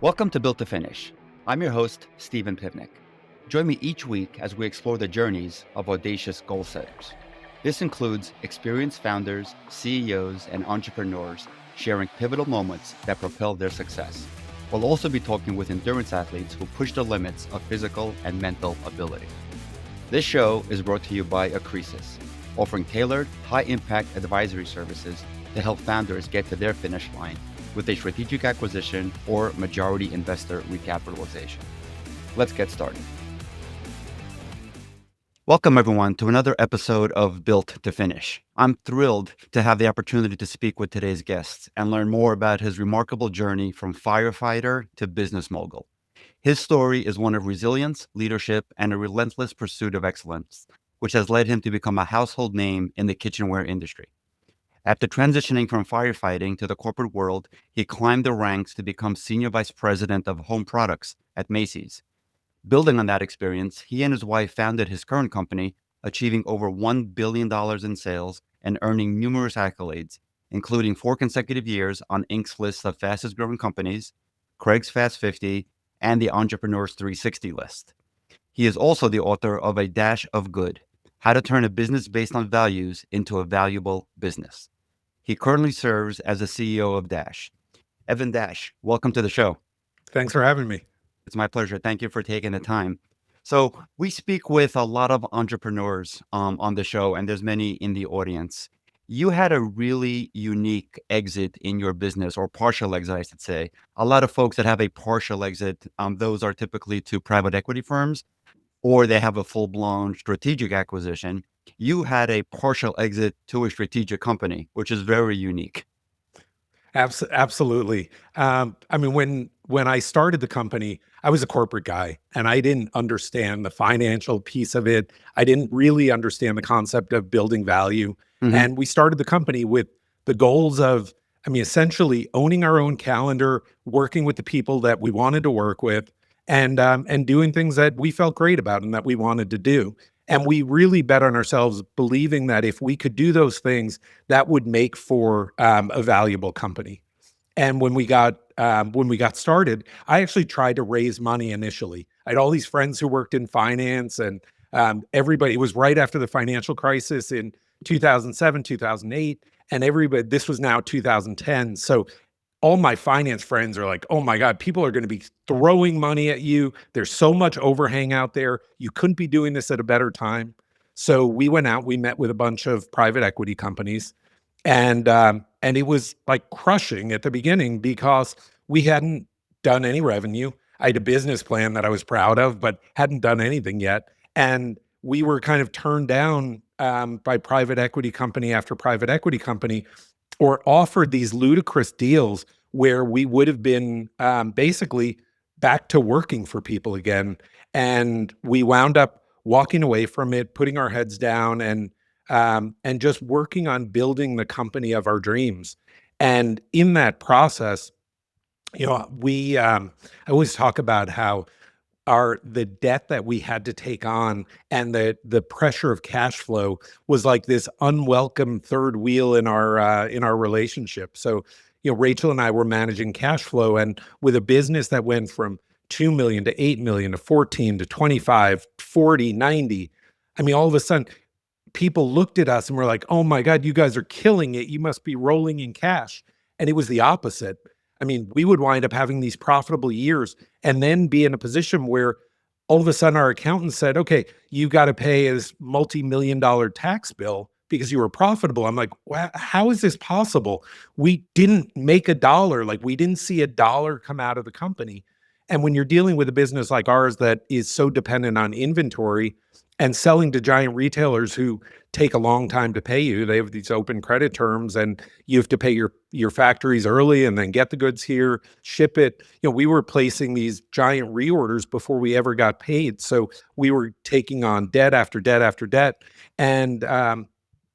Welcome to Built to Finish. I'm your host, Stephen Pivnik. Join me each week as we explore the journeys of audacious goal setters. This includes experienced founders, CEOs, and entrepreneurs sharing pivotal moments that propel their success. We'll also be talking with endurance athletes who push the limits of physical and mental ability. This show is brought to you by Accresis, offering tailored, high-impact advisory services to help founders get to their finish line with a strategic acquisition or majority investor recapitalization. Let's get started. Welcome, everyone, to another episode of Built to Finish. I'm thrilled to have the opportunity to speak with today's guest and learn more about his remarkable journey from firefighter to business mogul. His story is one of resilience, leadership, and a relentless pursuit of excellence, which has led him to become a household name in the kitchenware industry. After transitioning from firefighting to the corporate world, he climbed the ranks to become Senior Vice President of Home Products at Macy's. Building on that experience, he and his wife founded his current company, achieving over $1 billion in sales and earning numerous accolades, including 4 consecutive years on Inc.'s list of fastest growing companies, Craig's Fast 50, and the Entrepreneur's 360 list. He is also the author of A Dash of Good: How to Turn a Business Based on Values into a Valuable Business. He currently serves as the CEO of Dash. Evan Dash, welcome to the show. Thanks for having me. It's my pleasure. Thank you for taking the time. So we speak with a lot of entrepreneurs on the show, and there's many in the audience. You had a really unique exit in your business, or partial exit, I should say. A lot of folks that have a partial exit, those are typically to private equity firms, or they have a full-blown strategic acquisition. You had a partial exit to a strategic company, which is very unique. Absolutely. When I started the company, I was a corporate guy and I didn't understand the financial piece of it. I didn't really understand the concept of building value. Mhm. And we started the company with the goals of, essentially owning our own calendar, working with the people that we wanted to work with, and doing things that we felt great about and that we wanted to do. And we really bet on ourselves, believing that if we could do those things, that would make for a valuable company. And when we got started, I actually tried to raise money initially. I had all these friends who worked in finance, and everybody. It was right after the financial crisis in 2007, 2008, and everybody. This was now 2010, so all my finance friends are like, "Oh my God, people are going to be throwing money at you. There's so much overhang out there. You couldn't be doing this at a better time." So we went out. We met with a bunch of private equity companies, and it was like crushing at the beginning because we hadn't done any revenue. I had a business plan that I was proud of, but hadn't done anything yet. And we were kind of turned down by private equity company after private equity company, or offered these ludicrous deals where we would have been basically back to working for people again. And we wound up walking away from it, putting our heads down, and just working on building the company of our dreams. And in that process, I always talk about how the debt that we had to take on and the pressure of cash flow was like this unwelcome third wheel in our relationship. So, Rachel and I were managing cash flow, and with a business that went from 2 million to 8 million to 14 to 25, 40, 90. All of a sudden people looked at us and were like, "Oh my God, you guys are killing it. You must be rolling in cash." And it was the opposite. We would wind up having these profitable years and then be in a position where all of a sudden our accountant said, "Okay, you got to pay this multi-million-dollar tax bill because you were profitable." I'm like, "Wow, how is this possible? We didn't make a dollar. Like, we didn't see a dollar come out of the company." And when you're dealing with a business like ours that is so dependent on inventory and selling to giant retailers who take a long time to pay you, they have these open credit terms, and you have to pay your factories early and then get the goods here, ship it. We were placing these giant reorders before we ever got paid. So we were taking on debt after debt after debt. And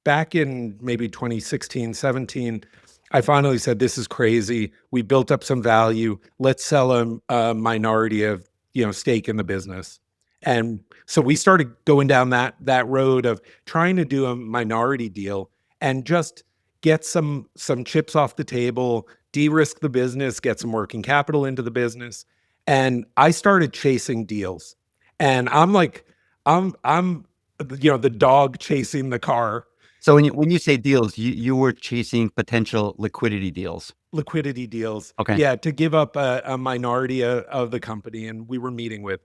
back in maybe 2016, 17, I finally said, "This is crazy. We built up some value. Let's sell a minority of stake in the business." And so we started going down that road of trying to do a minority deal and just get some chips off the table, de-risk the business, get some working capital into the business. And I started chasing deals. And I'm the dog chasing the car. So when you say deals, you were chasing potential liquidity deals. Liquidity deals. Okay. Yeah, to give up a minority of the company. And we were meeting with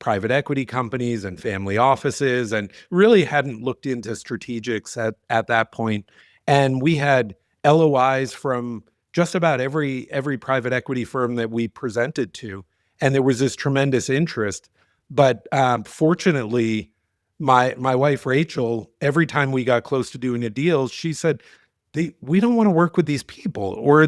private equity companies and family offices, and really hadn't looked into strategics at that point. And we had LOIs from just about every private equity firm that we presented to, and there was this tremendous interest. But fortunately, my wife Rachel, every time we got close to doing a deal, she said, we don't want to work with these people, or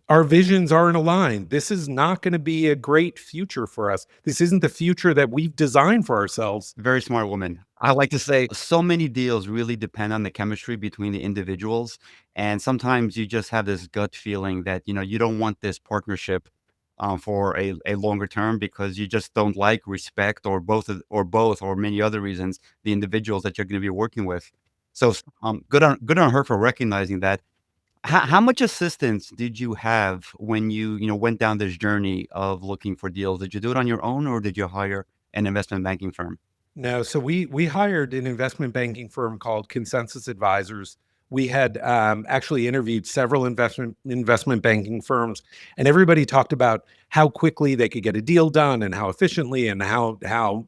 our visions aren't aligned. This is not going to be a great future for us. This isn't the future that we've designed for ourselves. Very smart woman. I like to say so many deals really depend on the chemistry between the individuals. And sometimes you just have this gut feeling that, you don't want this partnership for a longer term because you just don't like, respect, or both, or many other reasons, the individuals that you're going to be working with. So good on her for recognizing that. How much assistance did you have when you went down this journey of looking for deals? Did you do it on your own, or did you hire an investment banking firm? No, so we hired an investment banking firm called Consensus Advisors. We had actually interviewed several investment banking firms, and everybody talked about how quickly they could get a deal done, and how efficiently, and how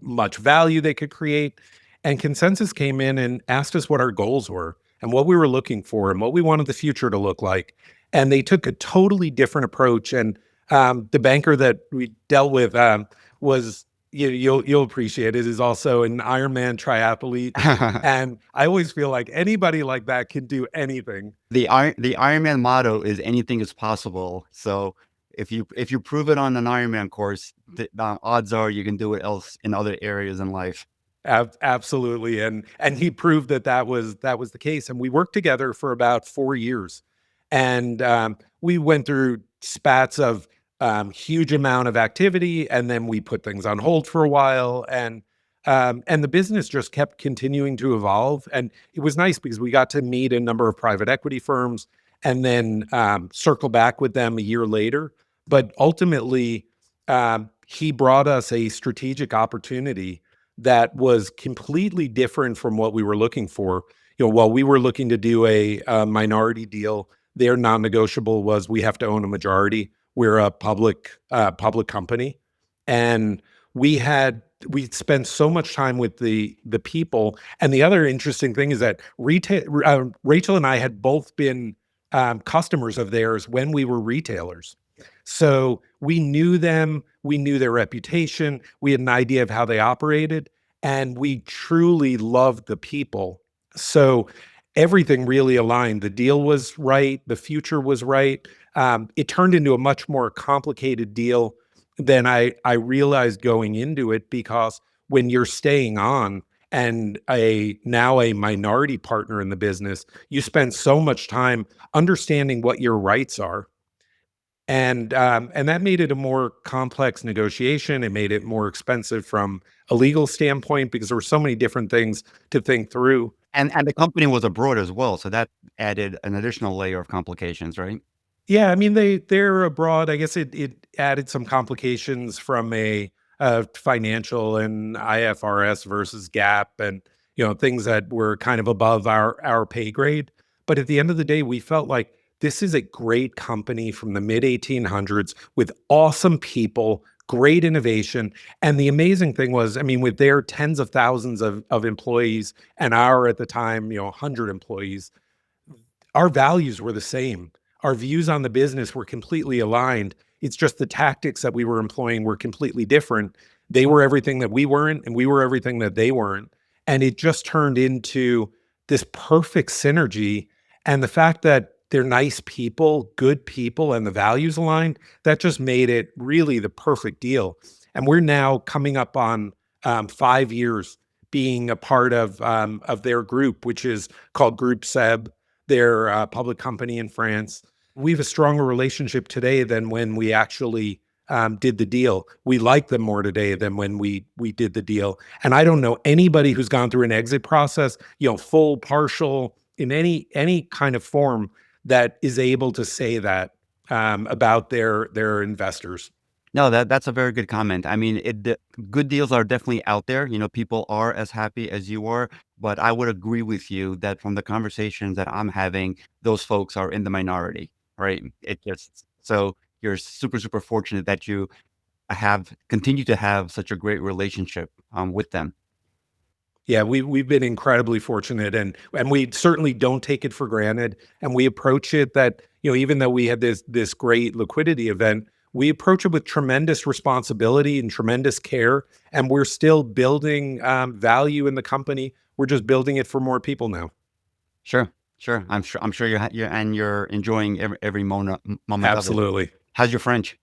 much value they could create. And Consensus came in and asked us what our goals were, and what we were looking for, and what we wanted the future to look like. And they took a totally different approach. And the banker that we dealt with was, you'll appreciate it, is also an Ironman triathlete. And I always feel like anybody like that can do anything. The Ironman motto is anything is possible. So if you prove it on an Ironman course, the odds are you can do it else in other areas in life. Absolutely. And he proved that was the case. And we worked together for about 4 years. And we went through spats of huge amount of activity, and then we put things on hold for a while. And the business just kept continuing to evolve. And it was nice because we got to meet a number of private equity firms, and then circle back with them a year later. But ultimately, he brought us a strategic opportunity that was completely different from what we were looking for. While we were looking to do a minority deal, their non-negotiable was we have to own a majority. We're a public company, and we spent so much time with the people. And the other interesting thing is that Rachel and I had both been customers of theirs when we were retailers. So we knew them, we knew their reputation, we had an idea of how they operated, and we truly loved the people. So everything really aligned. The deal was right, the future was right. It turned into a much more complicated deal than I realized going into it, because when you're staying on and now a minority partner in the business, you spend so much time understanding what your rights are. And that made it a more complex negotiation. It made it more expensive from a legal standpoint because there were so many different things to think through. And the company was abroad as well, so that added an additional layer of complications, right? Yeah, I mean they're abroad. I guess it added some complications from a financial and IFRS versus GAAP, and things that were kind of above our pay grade. But at the end of the day, we felt like this is a great company from the mid 1800s with awesome people, great innovation. And the amazing thing was, I mean, with their tens of thousands of employees, and our, at the time, 100 employees, our values were the same. Our views on the business were completely aligned. It's just the tactics that we were employing were completely different. They were everything that we weren't, and we were everything that they weren't. And it just turned into this perfect synergy. And the fact that they're nice people, good people, and the values aligned, that just made it really the perfect deal. And we're now coming up on 5 years being a part of their group, which is called Groupe SEB. They're a public company in France. We have a stronger relationship today than when we actually did the deal. We like them more today than when we did the deal. And I don't know anybody who's gone through an exit process, full, partial, in any kind of form, that is able to say that about their investors. No, that's a very good comment. I mean, good deals are definitely out there. People are as happy as you are, but I would agree with you that from the conversations that I'm having, those folks are in the minority, right? It just so you're super, super fortunate that you have continue to have such a great relationship with them. Yeah, we've been incredibly fortunate, and we certainly don't take it for granted. And we approach it that, even though we had this great liquidity event, we approach it with tremendous responsibility and tremendous care. And we're still building value in the company. We're just building it for more people now. Sure, sure. I'm sure you're enjoying every moment of it. Absolutely. How's your French?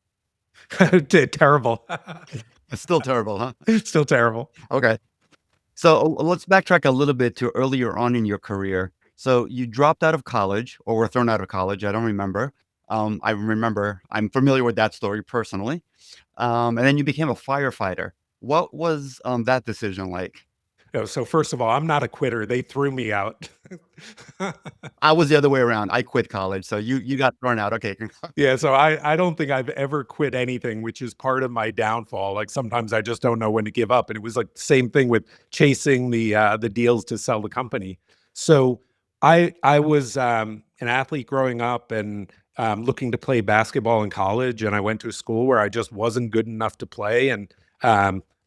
Terrible. It's still terrible, huh? Still terrible. Okay. So let's backtrack a little bit to earlier on in your career. So you dropped out of college or were thrown out of college. I don't remember. I remember, I'm familiar with that story personally. And then you became a firefighter. What was that decision like? So first of all, I'm not a quitter. They threw me out. I was the other way around. I quit college. So you got thrown out. Okay. Yeah, so I don't think I've ever quit anything, which is part of my downfall. Like sometimes I just don't know when to give up, and it was like the same thing with chasing the deals to sell the company. So I was an athlete growing up and looking to play basketball in college, and I went to a school where I just wasn't good enough to play, and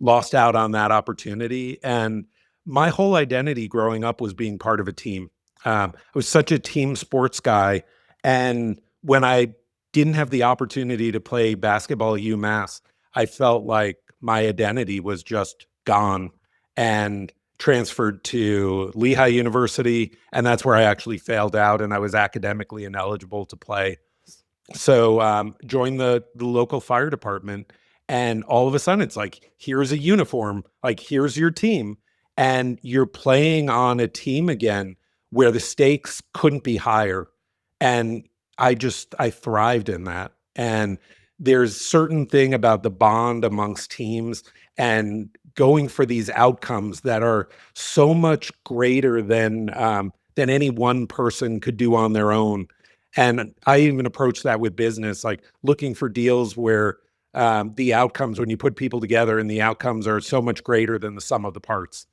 lost out on that opportunity. And my whole identity growing up was being part of a team. I was such a team sports guy, and when I didn't have the opportunity to play basketball at UMass, I felt like my identity was just gone, and transferred to Lehigh University. And that's where I actually failed out and I was academically ineligible to play. So joined the local fire department. And all of a sudden it's like, here's a uniform, like here's your team. And you're playing on a team again where the stakes couldn't be higher. And I thrived in that. And there's certain thing about the bond amongst teams and going for these outcomes that are so much greater than any one person could do on their own. And I even approach that with business, like looking for deals where the outcomes, when you put people together and the outcomes are so much greater than the sum of the parts.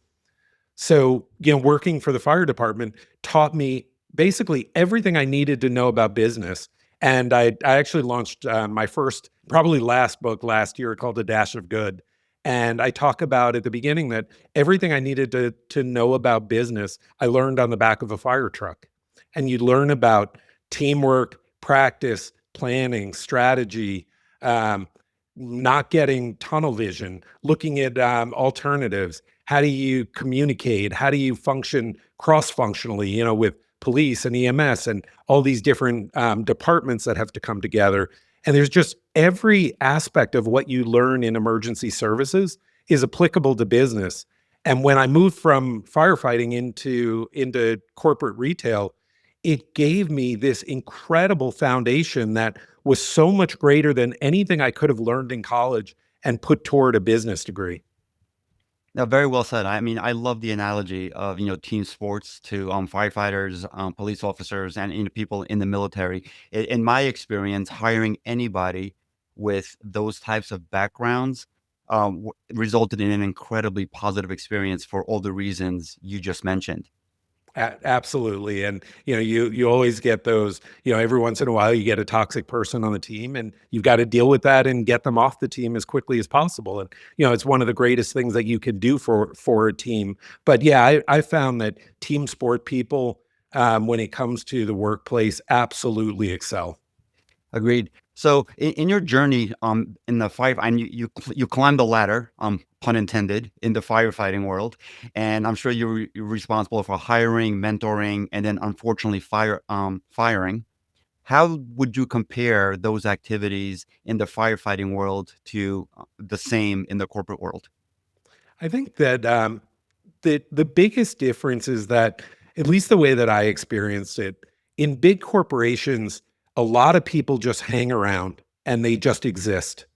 So, working for the fire department taught me basically everything I needed to know about business. And I actually launched my first, probably last book last year called A Dash of Good. And I talk about at the beginning that everything I needed to know about business, I learned on the back of a fire truck. And you learn about teamwork, practice, planning, strategy, um, not getting tunnel vision, looking at alternatives. How do you communicate? How do you function cross-functionally, with police and EMS and all these different departments that have to come together? And there's just every aspect of what you learn in emergency services is applicable to business. And when I moved from firefighting into corporate retail, it gave me this incredible foundation that was so much greater than anything I could have learned in college and put toward a business degree. No, very well said. I mean, I love the analogy of, team sports to firefighters, police officers, and people in the military. In my experience, hiring anybody with those types of backgrounds resulted in an incredibly positive experience for all the reasons you just mentioned. Absolutely. And you always get those, every once in a while you get a toxic person on the team and you've got to deal with that and get them off the team as quickly as possible. And it's one of the greatest things that you can do for a team. But yeah, I found that team sport people, when it comes to the workplace, absolutely excel. Agreed. So in your journey, in the fire, and you climbed the ladder, pun intended, in the firefighting world, and I'm sure you're responsible for hiring, mentoring, and then unfortunately firing. How would you compare those activities in the firefighting world to the same in the corporate world? I think that the biggest difference is that, at least the way that I experienced it, in big corporations, a lot of people just hang around and they just exist.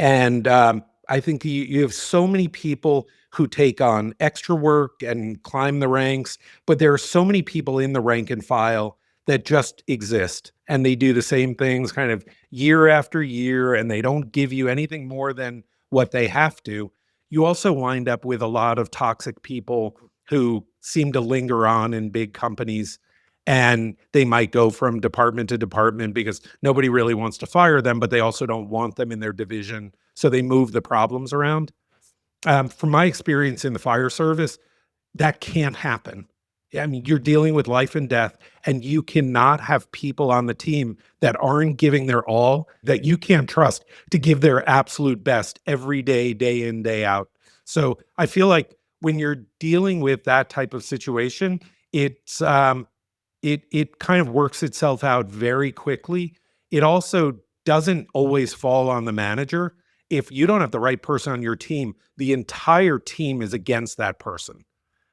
And I think you have so many people who take on extra work and climb the ranks, but there are so many people in the rank and file that just exist, and they do the same things kind of year after year, and they don't give you anything more than what they have to. You also wind up with a lot of toxic people who seem to linger on in big companies, and they might go from department to department because nobody really wants to fire them, but they also don't want them in their division. So they move the problems around. From my experience in the fire service, that can't happen. I mean, you're dealing with life and death, and you cannot have people on the team that aren't giving their all, that you can't trust to give their absolute best every day, day in, day out. So I feel like when you're dealing with that type of situation, it's it kind of works itself out very quickly. It also doesn't always fall on the manager. If you don't have the right person on your team, the entire team is against that person.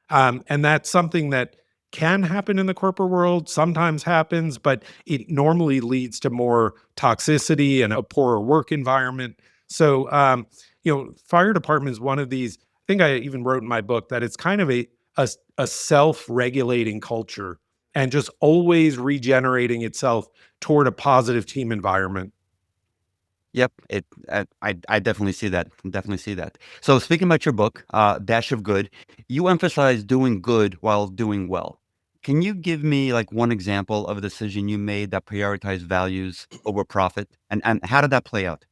And that's something that can happen in the corporate world, sometimes happens, but it normally leads to more toxicity and a poorer work environment. So, fire department is one of these. I think I even wrote in my book that it's kind of a self-regulating culture and just always regenerating itself toward a positive team environment. Yep, I definitely see that. Definitely see that. So speaking about your book, Dash of Good, you emphasize doing good while doing well. Can you give me like one example of a decision you made that prioritized values over profit, and how did that play out?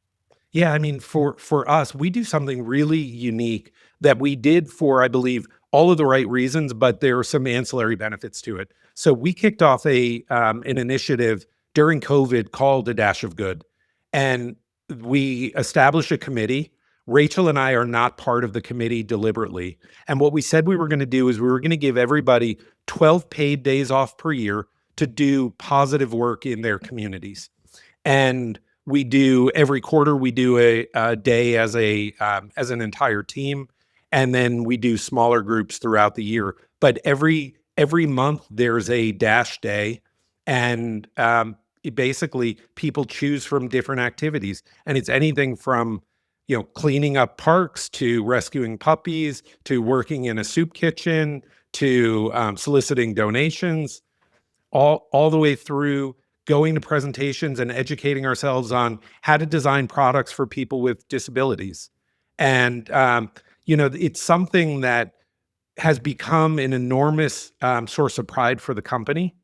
Yeah, I mean, for us, we do something really unique that we did for, I believe, all of the right reasons, but there are some ancillary benefits to it. So we kicked off an initiative during COVID called A Dash of Good, and we established a committee. Rachel and I are not part of the committee deliberately. And what we said we were going to do is we were going to give everybody 12 paid days off per year to do positive work in their communities. And we do every quarter, we do a day as an entire team, and then we do smaller groups throughout the year. But every month there's a dash day, and basically people choose from different activities, and it's anything from cleaning up parks to rescuing puppies to working in a soup kitchen to soliciting donations, all the way through going to presentations and educating ourselves on how to design products for people with disabilities. And it's something that has become an enormous source of pride for the company.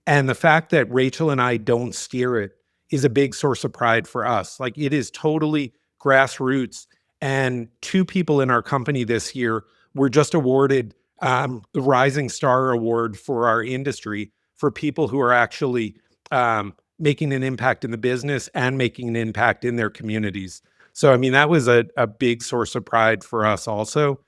And the fact that Rachel and I don't steer it is a big source of pride for us. Like, it is totally grassroots. And two people in our company this year were just awarded the Rising Star Award for our industry for people who are actually making an impact in the business and making an impact in their communities. So, I mean, that was a big source of pride for us also.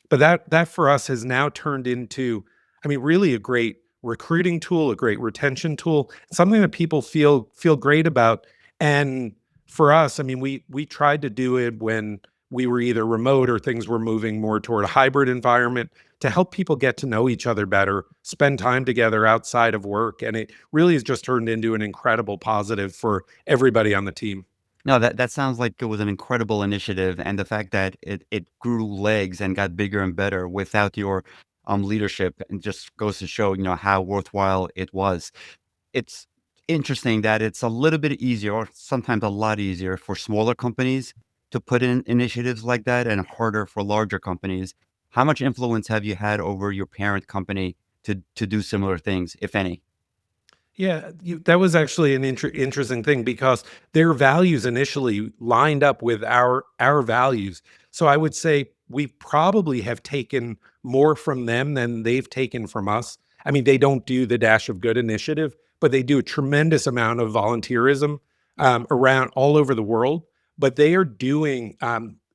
But that for us has now turned into, I mean, really a great recruiting tool, a great retention tool, something that people feel great about. And for us, I mean, we tried to do it when we were either remote or things were moving more toward a hybrid environment to help people get to know each other better, spend time together outside of work. And it really has just turned into an incredible positive for everybody on the team. No, that sounds like it was an incredible initiative, and the fact that it grew legs and got bigger and better without your leadership, and just goes to show how worthwhile it was. It's interesting that it's a little bit easier, or sometimes a lot easier, for smaller companies to put in initiatives like that, and harder for larger companies. How much influence have you had over your parent company to do similar things, if any? Yeah, that was actually an interesting thing because their values initially lined up with our values. So I would say we probably have taken more from them than they've taken from us. I mean, they don't do the Dash of Good initiative, but they do a tremendous amount of volunteerism around all over the world. But they are doing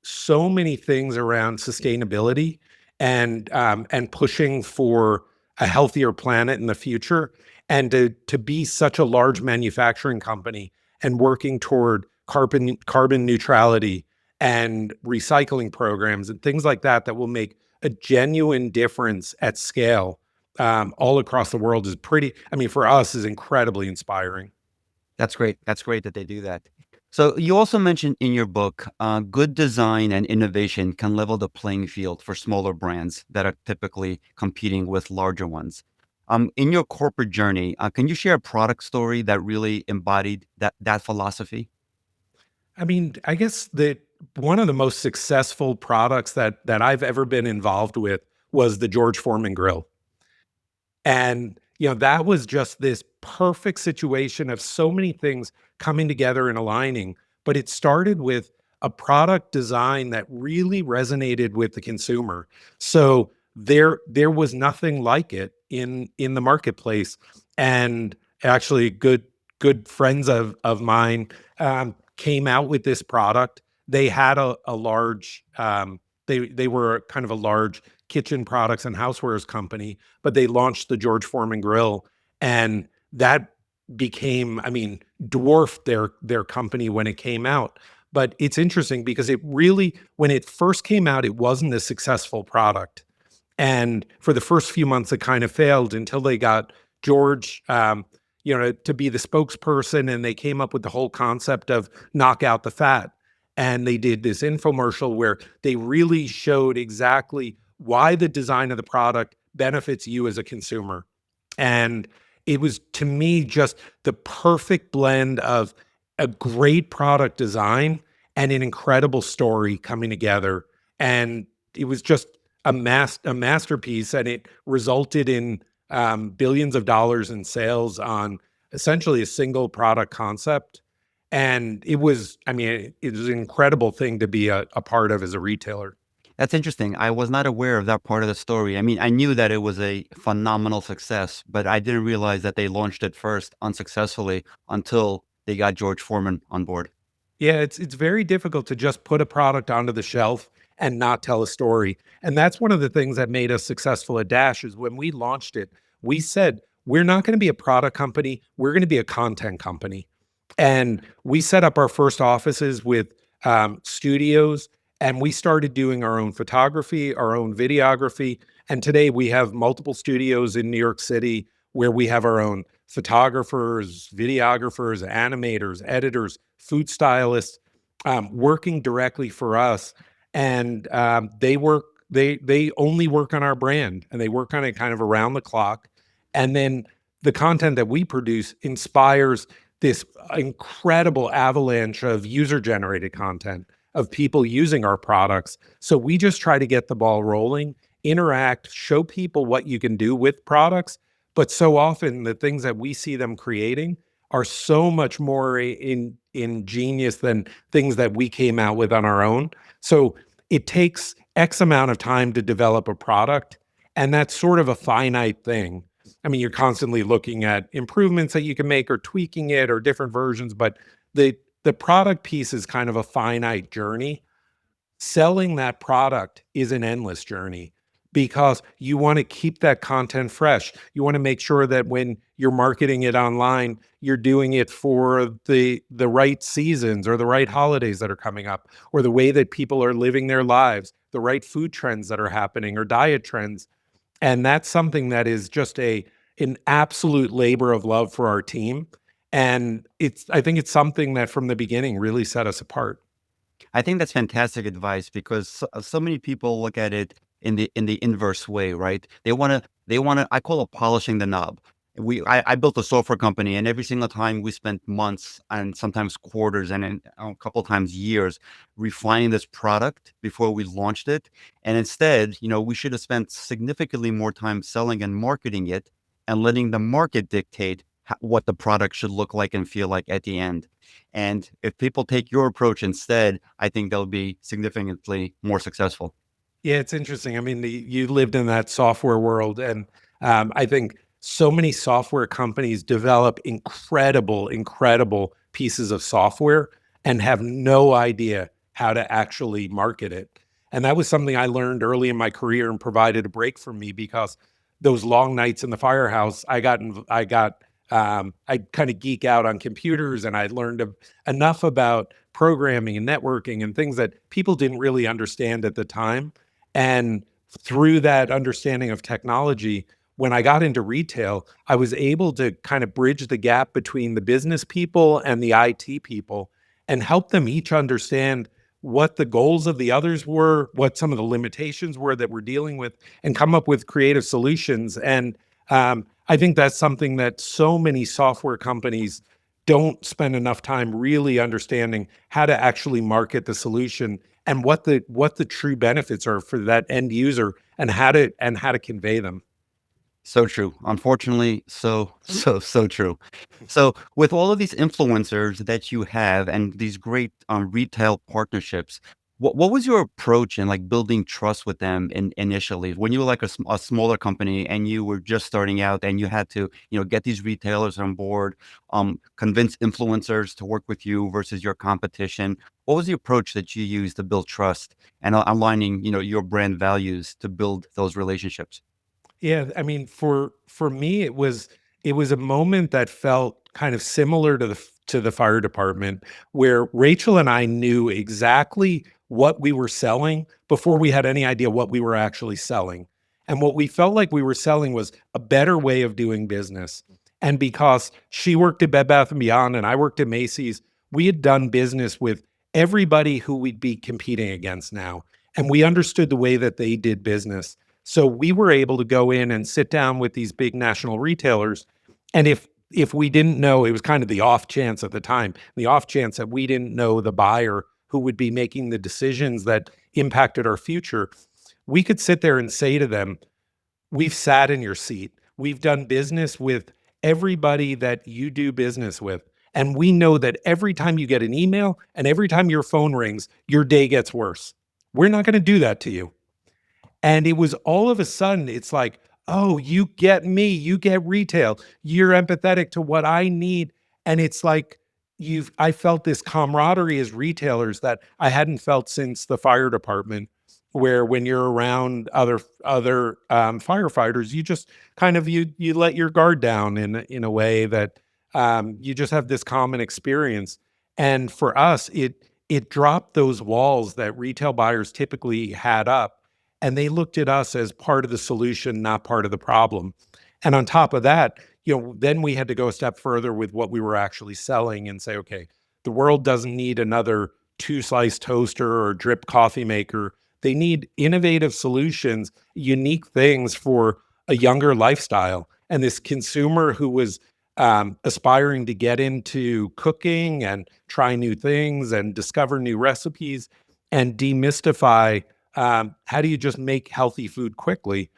so many things around sustainability and pushing for a healthier planet in the future, and to be such a large manufacturing company and working toward carbon neutrality and recycling programs and things like that that will make a genuine difference at scale all across the world is pretty, I mean, for us, is incredibly inspiring. That's great. That's great that they do that. So you also mentioned in your book, good design and innovation can level the playing field for smaller brands that are typically competing with larger ones. In your corporate journey, can you share a product story that really embodied that philosophy? I mean, I guess that one of the most successful products that I've ever been involved with was the George Foreman grill. And, that was just this perfect situation of so many things coming together and aligning. But it started with a product design that really resonated with the consumer. So there was nothing like it in the marketplace. And actually good friends of mine came out with this product. They had a large they were kind of a large kitchen products and housewares company, but they launched the George Foreman grill, and that became, I mean, dwarfed their company when it came out. But it's interesting because it really, when it first came out, it wasn't a successful product. And for the first few months, it kind of failed until they got George, to be the spokesperson, and they came up with the whole concept of knock out the fat. And they did this infomercial where they really showed exactly why the design of the product benefits you as a consumer. And it was, to me, just the perfect blend of a great product design and an incredible story coming together. And it was just a masterpiece, and it resulted in billions of dollars in sales on essentially a single product concept. And it was, I mean, it was an incredible thing to be a part of as a retailer. That's interesting. I was not aware of that part of the story. I mean, I knew that it was a phenomenal success, but I didn't realize that they launched it first unsuccessfully until they got George Foreman on board. Yeah, it's very difficult to just put a product onto the shelf and not tell a story. And that's one of the things that made us successful at Dash is when we launched it, we said, we're not going to be a product company, we're going to be a content company. And we set up our first offices with studios, and we started doing our own photography, our own videography. And today we have multiple studios in New York City where we have our own photographers, videographers, animators, editors, food stylists working directly for us. And they only work on our brand, and they work on it kind of around the clock. And then the content that we produce inspires this incredible avalanche of user generated content of people using our products. So we just try to get the ball rolling, interact, show people what you can do with products. But so often the things that we see them creating are so much more ingenious than things that we came out with on our own. So it takes X amount of time to develop a product, and that's sort of a finite thing. I mean, you're constantly looking at improvements that you can make or tweaking it or different versions, but the product piece is kind of a finite journey. Selling that product is an endless journey because you want to keep that content fresh. You want to make sure that when you're marketing it online, you're doing it for the right seasons or the right holidays that are coming up, or the way that people are living their lives, the right food trends that are happening or diet trends. And that's something that is just an absolute labor of love for our team. And I think it's something that from the beginning really set us apart. I think that's fantastic advice because so many people look at it in the inverse way, right? They want to. I call it polishing the knob. I built a software company, and every single time we spent months and sometimes quarters and then a couple times years refining this product before we launched it. And instead, we should have spent significantly more time selling and marketing it and letting the market dictate what the product should look like and feel like at the end. And if people take your approach instead, I think they'll be significantly more successful. Yeah, it's interesting. I mean, you lived in that software world, and I think so many software companies develop incredible pieces of software and have no idea how to actually market it. And that was something I learned early in my career and provided a break for me because those long nights in the firehouse, I kind of geek out on computers, and I learned enough about programming and networking and things that people didn't really understand at the time. And through that understanding of technology, when I got into retail, I was able to kind of bridge the gap between the business people and the IT people and help them each understand what the goals of the others were, what some of the limitations were that we're dealing with, and come up with creative solutions. And I think that's something that so many software companies don't spend enough time really understanding how to actually market the solution and what the true benefits are for that end user and how to convey them. So true. Unfortunately, so true. So, with all of these influencers that you have and these great retail partnerships, what was your approach in like building trust with them initially when you were like a smaller company and you were just starting out and you had to, get these retailers on board, convince influencers to work with you versus your competition? What was the approach that you used to build trust and aligning, your brand values to build those relationships? Yeah, I mean, for me, it was a moment that felt kind of similar to the fire department, where Rachel and I knew exactly what we were selling before we had any idea what we were actually selling. And what we felt like we were selling was a better way of doing business. And because she worked at Bed Bath and Beyond and I worked at Macy's, we had done business with everybody who we'd be competing against now. And we understood the way that they did business. So we were able to go in and sit down with these big national retailers. And if we didn't know, it was kind of the off chance at the time, the off chance that we didn't know the buyer who would be making the decisions that impacted our future, we could sit there and say to them, we've sat in your seat. We've done business with everybody that you do business with. And we know that every time you get an email and every time your phone rings, your day gets worse. We're not going to do that to you. And it was all of a sudden, it's like, oh, you get me, you get retail, you're empathetic to what I need. And it's like I felt this camaraderie as retailers that I hadn't felt since the fire department, where when you're around other firefighters, you just kind of you let your guard down in a way that you just have this common experience. And for us, it dropped those walls that retail buyers typically had up, and they looked at us as part of the solution, not part of the problem. And on top of that, then we had to go a step further with what we were actually selling and say, okay, the world doesn't need another two-slice toaster or drip coffee maker. They need innovative solutions, unique things for a younger lifestyle. And this consumer who was aspiring to get into cooking and try new things and discover new recipes and demystify how do you just make healthy food quickly.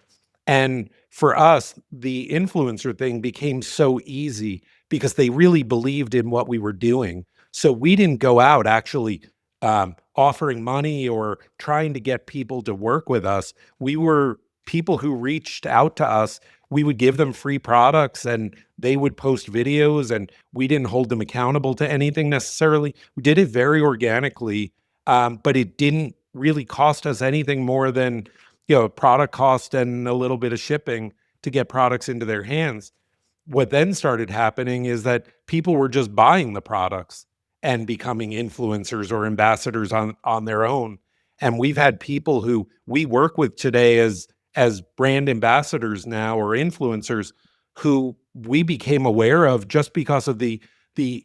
And for us, the influencer thing became so easy because they really believed in what we were doing. So we didn't go out actually offering money or trying to get people to work with us. We were people who reached out to us. We would give them free products and they would post videos, and we didn't hold them accountable to anything necessarily. We did it very organically, but it didn't really cost us anything more than product cost and a little bit of shipping to get products into their hands. What then started happening is that people were just buying the products and becoming influencers or ambassadors on their own. And we've had people who we work with today as brand ambassadors now or influencers who we became aware of just because of the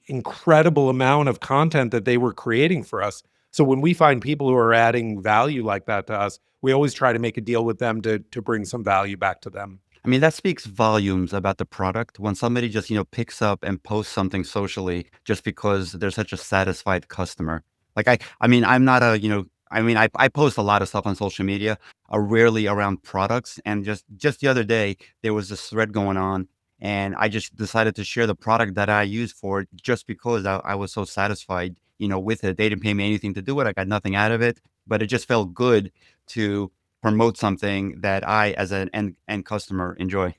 incredible amount of content that they were creating for us. So when we find people who are adding value like that to us, we always try to make a deal with them to bring some value back to them. I mean, that speaks volumes about the product when somebody just, picks up and posts something socially just because they're such a satisfied customer. Like I mean, I'm not a, I post a lot of stuff on social media, rarely around products. And just the other day, there was this thread going on and I just decided to share the product that I use for it just because I was so satisfied, with it. They didn't pay me anything to do it. I got nothing out of it, but it just felt good to promote something that I, as an end customer, enjoy.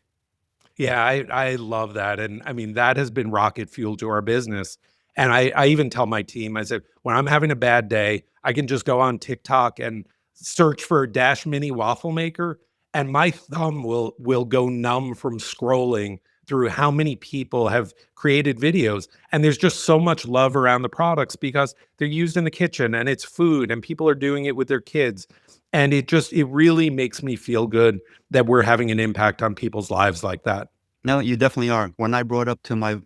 Yeah, I love that. And I mean, that has been rocket fuel to our business. And I even tell my team, I said, when I'm having a bad day, I can just go on TikTok and search for a Dash Mini waffle maker, and my thumb will go numb from scrolling through how many people have created videos. And there's just so much love around the products because they're used in the kitchen and it's food and people are doing it with their kids. And it really makes me feel good that we're having an impact on people's lives like that. No, you definitely are. When I brought up to my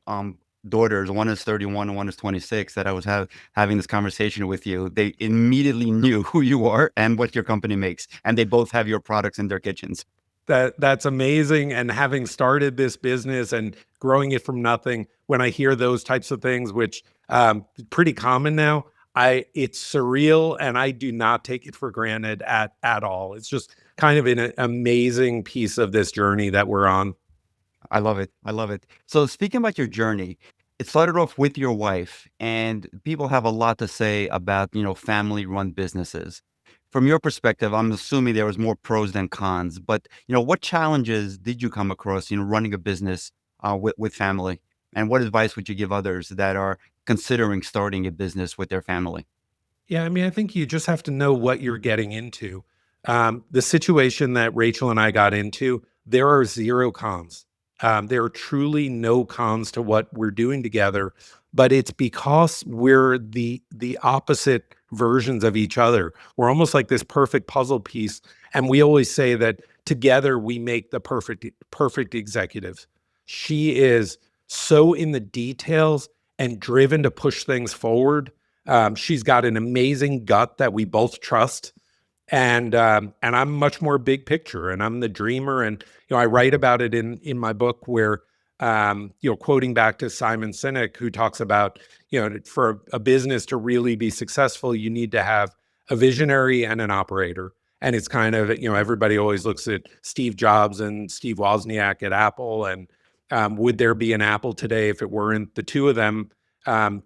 daughters, one is 31 and one is 26, that I was having this conversation with you, they immediately knew who you are and what your company makes, and they both have your products in their kitchens. That's amazing. And having started this business and growing it from nothing, when I hear those types of things, which pretty common now, it's surreal, and I do not take it for granted at all. It's just kind of an amazing piece of this journey that we're on. I love it. I love it. So speaking about your journey, it started off with your wife, and people have a lot to say about, family-run businesses. From your perspective, I'm assuming there was more pros than cons, but, what challenges did you come across, running a business with family? And what advice would you give others that are considering starting a business with their family? Yeah, I mean, I think you just have to know what you're getting into. The situation that Rachel and I got into, there are zero cons. There are truly no cons to what we're doing together, but it's because we're the opposite versions of each other. We're almost like this perfect puzzle piece, and we always say that together we make the perfect executives. She is so in the details and driven to push things forward. She's got an amazing gut that we both trust, and I'm much more big picture, and I'm the dreamer. And I write about it in my book where quoting back to Simon Sinek, who talks about for a business to really be successful, you need to have a visionary and an operator. And it's kind of everybody always looks at Steve Jobs and Steve Wozniak at Apple, and would there be an Apple today if it weren't the two of them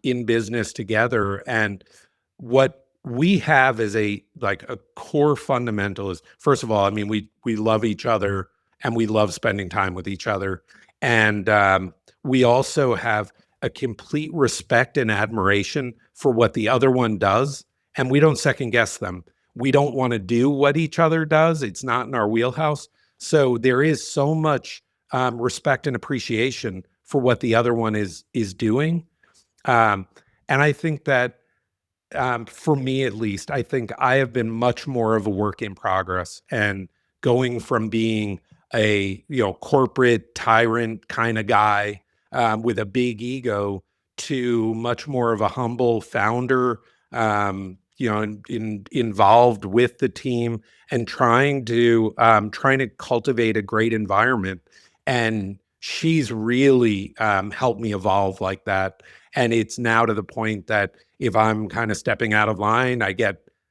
in business together? And what we have as a core fundamental is, first of all, I mean, we love each other, and we love spending time with each other. And we also have a complete respect and admiration for what the other one does, and we don't second guess them. We don't want to do what each other does. It's not in our wheelhouse. So there is so much respect and appreciation for what the other one is doing. Um, and I think that for me, at least, I think I have been much more of a work in progress, and going from being a corporate tyrant kind of guy with a big ego to much more of a humble founder, involved with the team, and trying to cultivate a great environment. And she's really helped me evolve like that. And it's now to the point that if I'm kind of stepping out of line,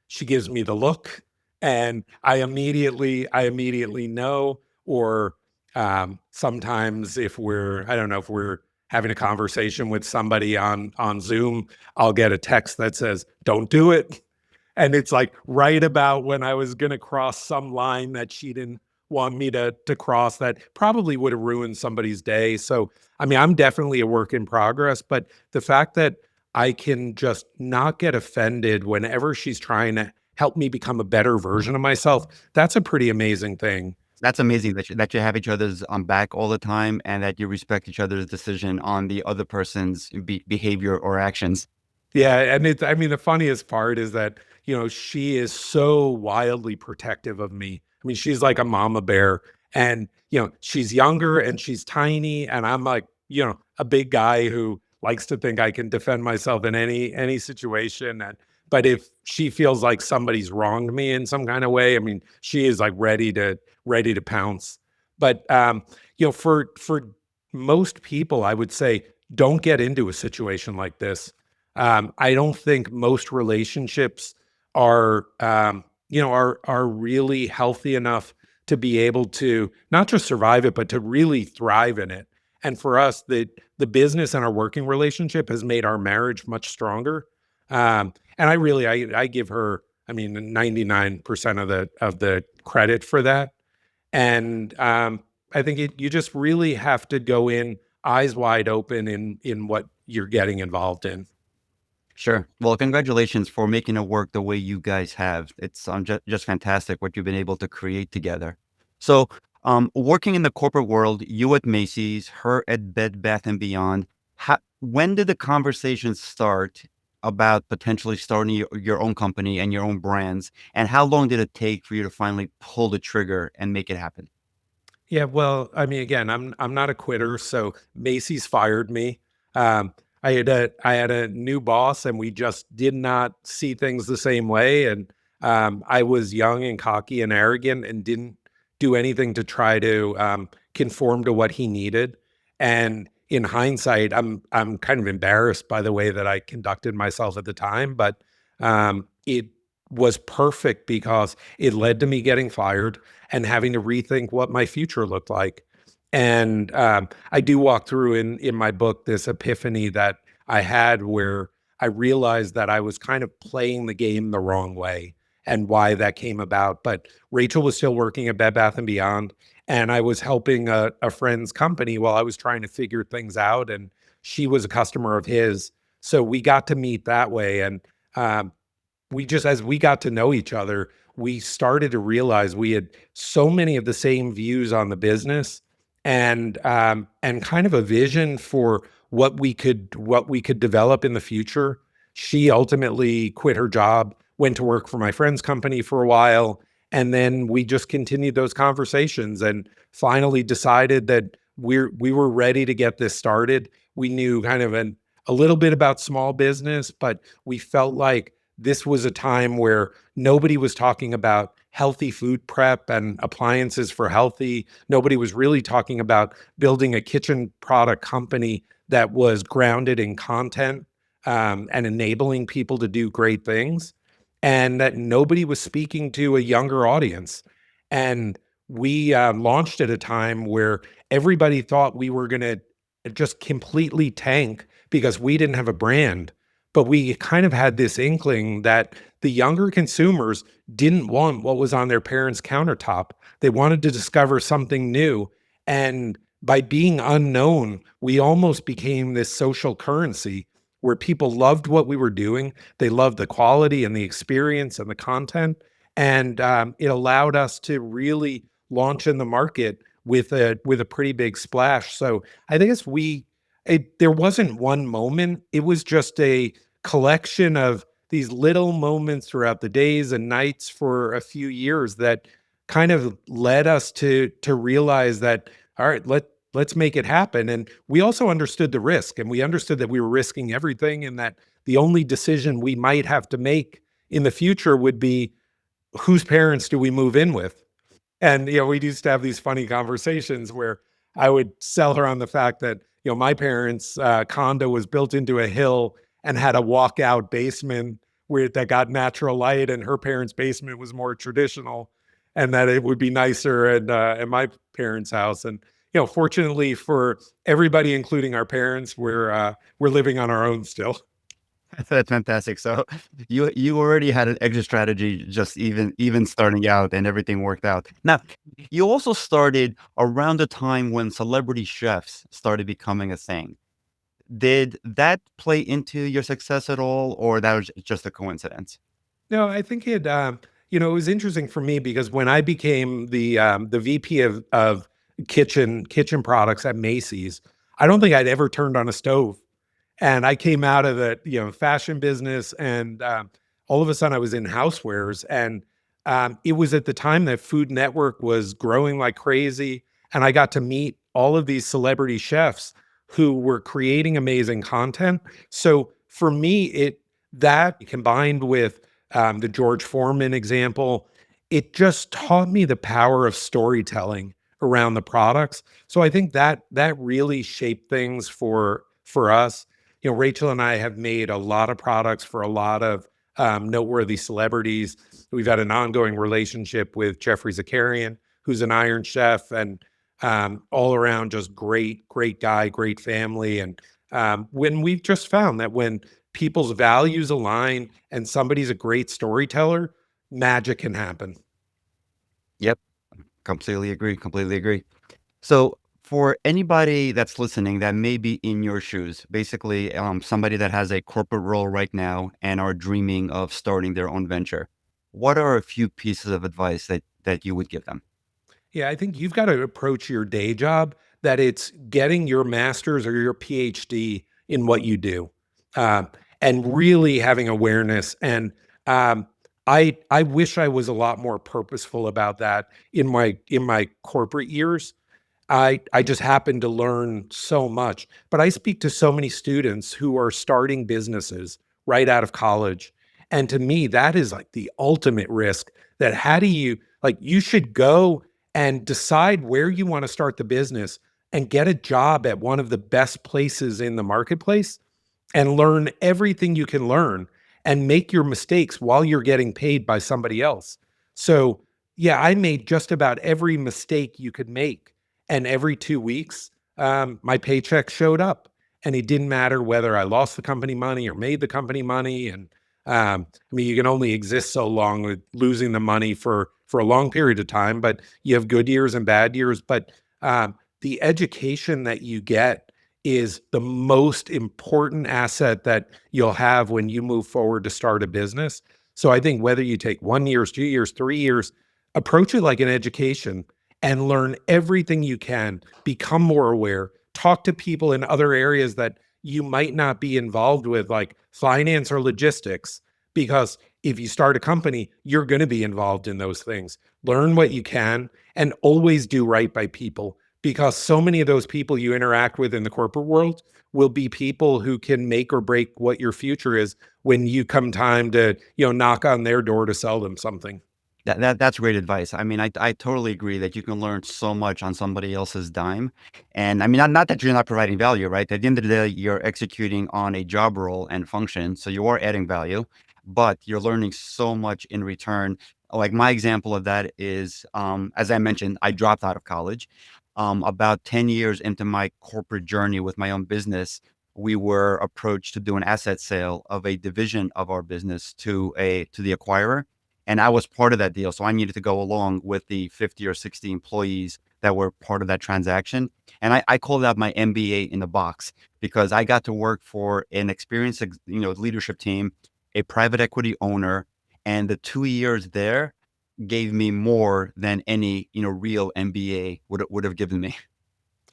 she gives me the look, and I immediately know. Or sometimes I don't know, if we're having a conversation with somebody on Zoom, I'll get a text that says, "Don't do it." And it's like right about when I was going to cross some line that she didn't want me to cross, that probably would have ruined somebody's day. So, I mean, I'm definitely a work in progress, but the fact that I can just not get offended whenever she's trying to help me become a better version of myself, that's a pretty amazing thing. That's amazing that you have each other's back all the time, and that you respect each other's decision on the other person's behavior or actions. Yeah, and I mean, the funniest part is that, she is so wildly protective of me. I mean, she's like a mama bear, and, she's younger and she's tiny, and I'm like, a big guy who likes to think I can defend myself in any situation. But if she feels like somebody's wronged me in some kind of way, I mean, she is like ready to pounce. But for most people, I would say, don't get into a situation like this. I don't think most relationships are really healthy enough to be able to not just survive it, but to really thrive in it. And for us, the business and our working relationship has made our marriage much stronger. And I give her, I mean, 99% of the credit for that. And I think you just really have to go in eyes wide open in what you're getting involved in. Sure. Well, congratulations for making it work the way you guys have. It's just fantastic what you've been able to create together. So, working in the corporate world, you at Macy's, her at Bed Bath and Beyond. When did the conversation start about potentially starting your own company and your own brands? And how long did it take for you to finally pull the trigger and make it happen? Yeah, well, I mean, again, I'm not a quitter, so Macy's fired me. I had a new boss, and we just did not see things the same way. And I was young and cocky and arrogant, and do anything to try to conform to what he needed. And in hindsight, I'm kind of embarrassed by the way that I conducted myself at the time, but it was perfect because it led to me getting fired and having to rethink what my future looked like. And I do walk through in my book this epiphany that I had where I realized that I was kind of playing the game the wrong way and why that came about. But Rachel was still working at Bed Bath and Beyond, and I was helping a friend's company while I was trying to figure things out. And she was a customer of his, so we got to meet that way. And um, we just, as we got to know each other, we started to realize we had so many of the same views on the business and kind of a vision for what we could develop in the future. She ultimately quit her job, went to work for my friend's company for a while, and then we just continued those conversations and finally decided that we were ready to get this started. We knew kind of a little bit about small business, but we felt like this was a time where nobody was talking about healthy food prep and appliances for healthy. Nobody was really talking about building a kitchen product company that was grounded in content and enabling people to do great things, and that nobody was speaking to a younger audience. And we launched at a time where everybody thought we were going to just completely tank because we didn't have a brand. But we kind of had this inkling that the younger consumers didn't want what was on their parents' countertop. They wanted to discover something new. And by being unknown, we almost became this social currency where people loved what we were doing. They loved the quality and the experience and the content. And it allowed us to really launch in the market with a pretty big splash. So I think there wasn't one moment. It was just a collection of these little moments throughout the days and nights for a few years that kind of led us to realize that, all right, let's make it happen. And we also understood the risk, and we understood that we were risking everything, and that the only decision we might have to make in the future would be, whose parents do we move in with? And, we used to have these funny conversations where I would sell her on the fact that, my parents' condo was built into a hill and had a walkout basement where that got natural light, and her parents' basement was more traditional, and that it would be nicer at my parents' house. And, fortunately for everybody, including our parents, we're living on our own still. That's fantastic. So you already had an exit strategy, just even starting out, and everything worked out. Now, you also started around the time when celebrity chefs started becoming a thing. Did that play into your success at all, or that was just a coincidence? No, I think it was interesting for me because when I became the VP of kitchen products at Macy's, I don't think I'd ever turned on a stove. And I came out of the, fashion business, and all of a sudden I was in housewares. And it was at the time that Food Network was growing like crazy. And I got to meet all of these celebrity chefs who were creating amazing content. So for me, that combined with the George Foreman example, it just taught me the power of storytelling around the products. So I think that really shaped things for us. Rachel and I have made a lot of products for a lot of noteworthy celebrities. We've had an ongoing relationship with Jeffrey Zakarian, who's an Iron Chef, and all around just great guy, great family. And when we've just found that when people's values align and somebody's a great storyteller, magic can happen. Yep, completely agree. Completely agree. So, for anybody that's listening that may be in your shoes, basically, somebody that has a corporate role right now and are dreaming of starting their own venture, what are a few pieces of advice that you would give them? Yeah, I think you've got to approach your day job that it's getting your master's or your PhD in what you do, um, and really having awareness. And I wish I was a lot more purposeful about that in my corporate years. I just happen to learn so much, but I speak to so many students who are starting businesses right out of college. And to me, that is like the ultimate risk. That how do you, like, you should go and decide where you want to start the business and get a job at one of the best places in the marketplace and learn everything you can learn and make your mistakes while you're getting paid by somebody else. So, yeah, I made just about every mistake you could make. And every 2 weeks, my paycheck showed up. And it didn't matter whether I lost the company money or made the company money. And I mean, you can only exist so long with losing the money for a long period of time, but you have good years and bad years. But the education that you get is the most important asset that you'll have when you move forward to start a business. So I think whether you take 1 year, 2 years, 3 years, approach it like an education and learn everything you can, become more aware, talk to people in other areas that you might not be involved with, like finance or logistics, because if you start a company, you're going to be involved in those things. Learn what you can and always do right by people, because so many of those people you interact with in the corporate world will be people who can make or break what your future is when you come time to, knock on their door to sell them something. That's great advice. I mean, I totally agree that you can learn so much on somebody else's dime. And I mean, not that you're not providing value, right? At the end of the day, you're executing on a job role and function, so you are adding value, but you're learning so much in return. Like my example of that is, as I mentioned, I dropped out of college. About 10 years into my corporate journey with my own business, we were approached to do an asset sale of a division of our business to the acquirer, and I was part of that deal. So I needed to go along with the 50 or 60 employees that were part of that transaction. And I called that my MBA in the box, because I got to work for an experienced, leadership team, a private equity owner, and the 2 years there gave me more than any, real MBA would have given me.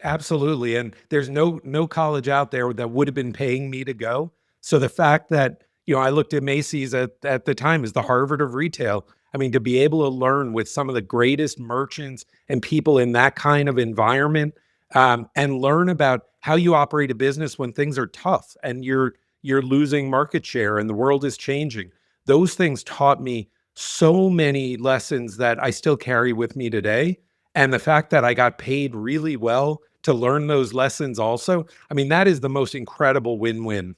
Absolutely, and there's no college out there that would have been paying me to go. So the fact that, I looked at Macy's at the time as the Harvard of retail. I mean, to be able to learn with some of the greatest merchants and people in that kind of environment, and learn about how you operate a business when things are tough and you're losing market share and the world is changing. Those things taught me so many lessons that I still carry with me today. And the fact that I got paid really well to learn those lessons also, I mean, that is the most incredible win-win.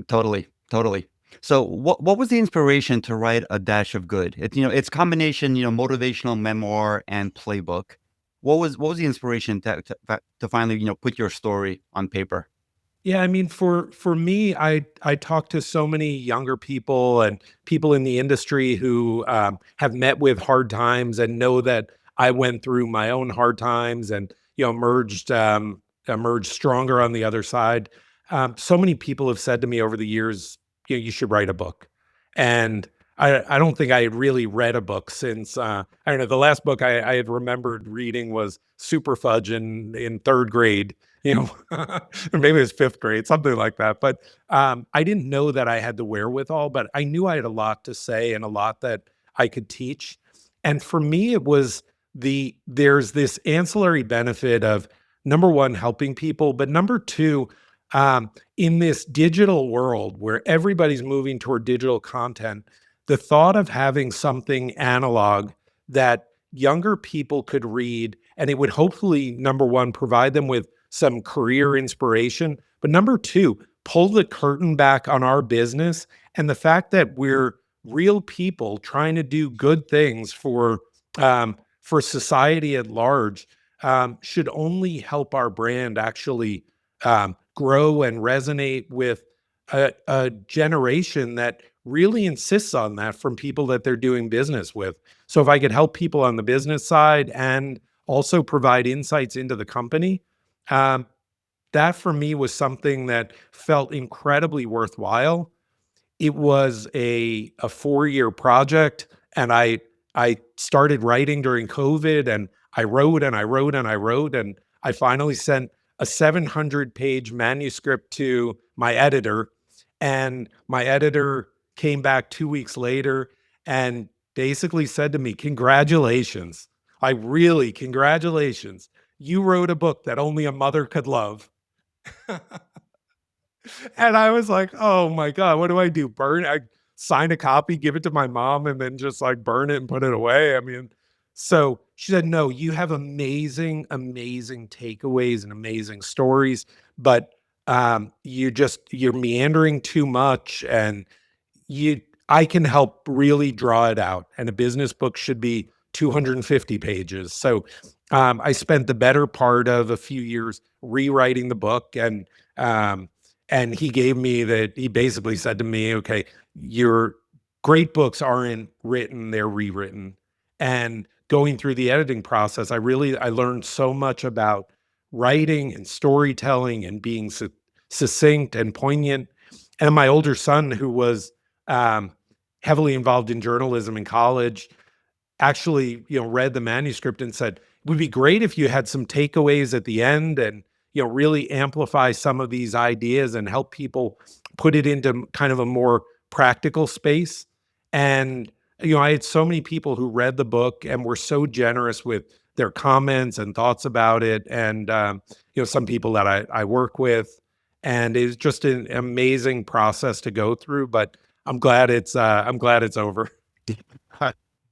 Totally, totally. So what was the inspiration to write A Dash of Good? It's combination, motivational memoir and playbook. What was the inspiration to finally, put your story on paper? Yeah, I mean, for me, I talk to so many younger people and people in the industry who have met with hard times and know that I went through my own hard times and emerged stronger on the other side. So many people have said to me over the years, you should write a book, and I don't think I had really read a book since I don't know. The last book I had remembered reading was Super Fudge in third grade, you know, or maybe it was fifth grade, something like that. But I didn't know that I had the wherewithal, but I knew I had a lot to say and a lot that I could teach. And for me, it was there's this ancillary benefit of, number one, helping people, but number two, in this digital world where everybody's moving toward digital content, the thought of having something analog that younger people could read, and it would hopefully, number one, provide them with some career inspiration, but number two, pull the curtain back on our business and the fact that we're real people trying to do good things for society at large, should only help our brand actually grow and resonate with a generation that really insists on that from people that they're doing business with. So if I could help people on the business side and also provide insights into the company, um, that for me was something that felt incredibly worthwhile. It was a 4-year project, and I started writing during COVID, and I wrote and I wrote and I wrote, and I finally sent a 700-page manuscript to my editor, and my editor came back 2 weeks later and basically said to me, "Congratulations. I really congratulations. You wrote a book that only a mother could love." And I was like, "Oh my god, what do I do? Burn I sign a copy, give it to my mom, and then just, like, burn it and put it away?" I mean, So she said, no, you have amazing, amazing takeaways and amazing stories, but you're meandering too much, and you I can help really draw it out. And a business book should be 250 pages. So I spent the better part of a few years rewriting the book, um, and he basically said to me, okay, your great books aren't written, they're rewritten. And going through the editing process, I learned so much about writing and storytelling and being succinct and poignant. And my older son, who was um, heavily involved in journalism in college, actually, read the manuscript and said, it would be great if you had some takeaways at the end and, really amplify some of these ideas and help people put it into kind of a more practical space. And, I had so many people who read the book and were so generous with their comments and thoughts about it. And, some people that I work with. And it's just an amazing process to go through, but I'm glad it's over.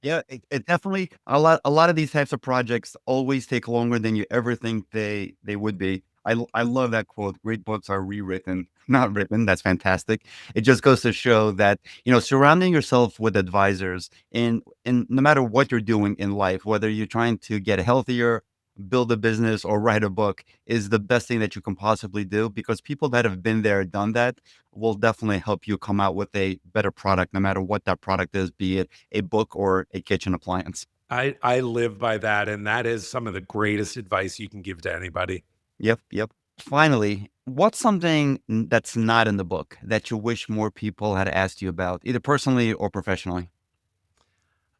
Yeah, it definitely a lot of these types of projects always take longer than you ever think they would be. I love that quote. Great books are rewritten, not written. That's fantastic. It just goes to show that, surrounding yourself with advisors in no matter what you're doing in life, whether you're trying to get healthier, build a business, or write a book, is the best thing that you can possibly do, because people that have been there, done that, will definitely help you come out with a better product, no matter what that product is, be it a book or a kitchen appliance. I live by that, and that is some of the greatest advice you can give to anybody. Yep, yep. Finally, what's something that's not in the book that you wish more people had asked you about, either personally or professionally?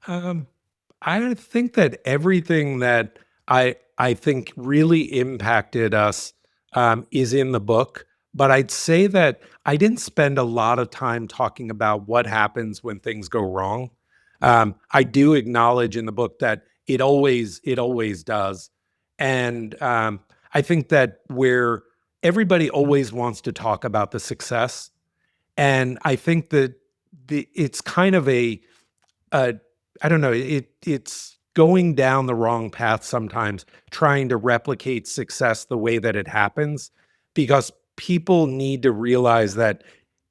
Um, I think that everything that I think really impacted us is in the book, but I'd say that I didn't spend a lot of time talking about what happens when things go wrong. I do acknowledge in the book that it always does, and I think that where everybody always wants to talk about the success, and I think that it's kind of uh, I don't know, it's going down the wrong path sometimes, trying to replicate success the way that it happens, because people need to realize that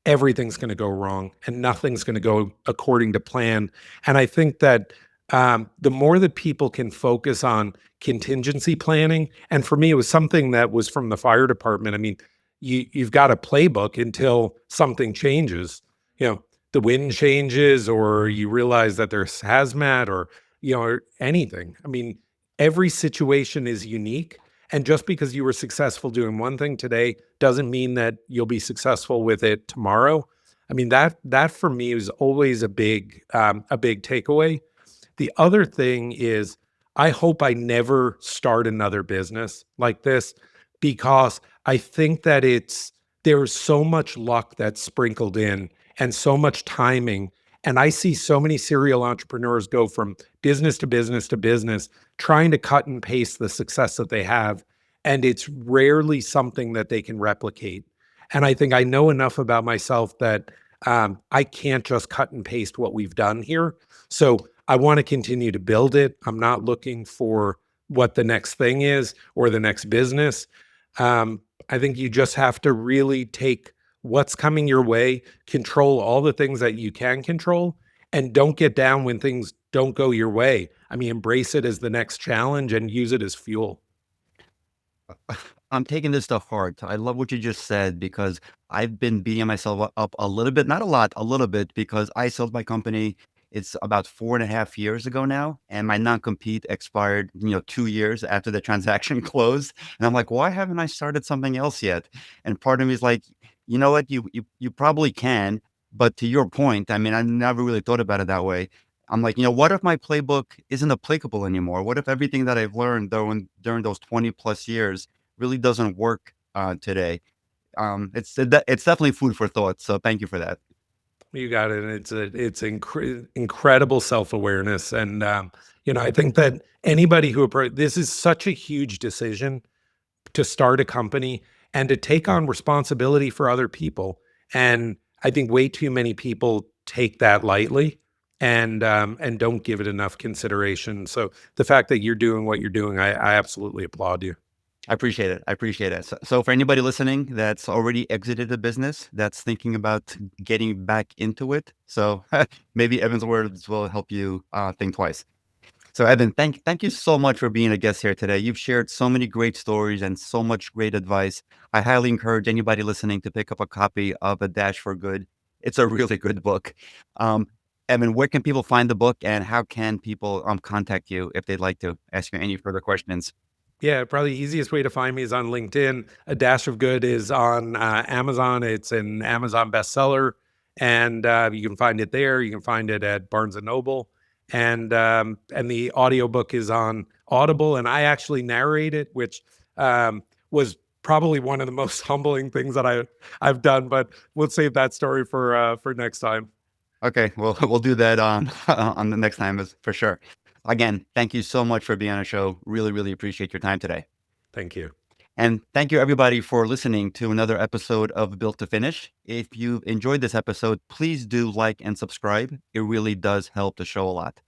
everything's going to go wrong and nothing's going to go according to plan. And I think that the more that people can focus on contingency planning, and for me, it was something that was from the fire department. I mean, you've got a playbook until something changes. You know, the wind changes, or you realize that there's hazmat, or or anything. I mean, every situation is unique, and just because you were successful doing one thing today doesn't mean that you'll be successful with it tomorrow. I mean, that for me is always a big takeaway. The other thing is, I hope I never start another business like this, because I think that there's so much luck that's sprinkled in and so much timing. And I see so many serial entrepreneurs go from business to business to business, trying to cut and paste the success that they have. And it's rarely something that they can replicate. And I think I know enough about myself that I can't just cut and paste what we've done here. So I want to continue to build it. I'm not looking for what the next thing is or the next business. I think you just have to really take what's coming your way, control all the things that you can control, and don't get down when things don't go your way. I mean, embrace it as the next challenge and use it as fuel. I'm taking this stuff hard. I love what you just said, because I've been beating myself up a little bit, not a lot, a little bit, because I sold my company. It's about 4.5 years ago now, and my non-compete expired, 2 years after the transaction closed. And I'm like, why haven't I started something else yet? And part of me is like, you know what, you probably can, but to your point, I mean, I never really thought about it that way. I'm like, what if my playbook isn't applicable anymore? What if everything that I've learned during those 20 plus years really doesn't work today? It's definitely food for thought. So thank you for that. You got it. And incredible self awareness, and I think that anybody who this is such a huge decision to start a company and to take on responsibility for other people. And I think way too many people take that lightly. and don't give it enough consideration. So the fact that you're doing what you're doing, I absolutely applaud you. I appreciate it. I appreciate it. So for anybody listening that's already exited the business, that's thinking about getting back into it, so maybe Evan's words will help you think twice. So Evan, thank you so much for being a guest here today. You've shared so many great stories and so much great advice. I highly encourage anybody listening to pick up a copy of A Dash for Good. It's a really good book. Um, Evan, where can people find the book, and how can people contact you if they'd like to ask you any further questions? Yeah, probably the easiest way to find me is on LinkedIn. A Dash of Good is on Amazon. It's an Amazon bestseller, and you can find it there. You can find it at Barnes and Noble, and the audiobook is on Audible. And I actually narrate it, which was probably one of the most humbling things that I've done. But we'll save that story for next time. Okay, well, we'll do that on on the next time, for sure. Again, thank you so much for being on the show. Really, really appreciate your time today. Thank you. And thank you, everybody, for listening to another episode of Built to Finish. If you've enjoyed this episode, please do like and subscribe. It really does help the show a lot.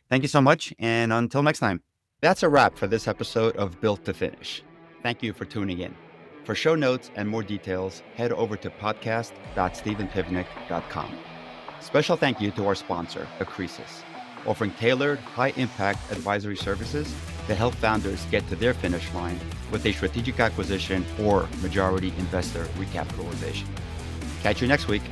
Thank you so much, and until next time. That's a wrap for this episode of Built to Finish. Thank you for tuning in. For show notes and more details, head over to podcast.stephenpivnik.com. Special thank you to our sponsor, Accresis, offering tailored, high-impact advisory services to help founders get to their finish line with a strategic acquisition or majority investor recapitalization. Catch you next week.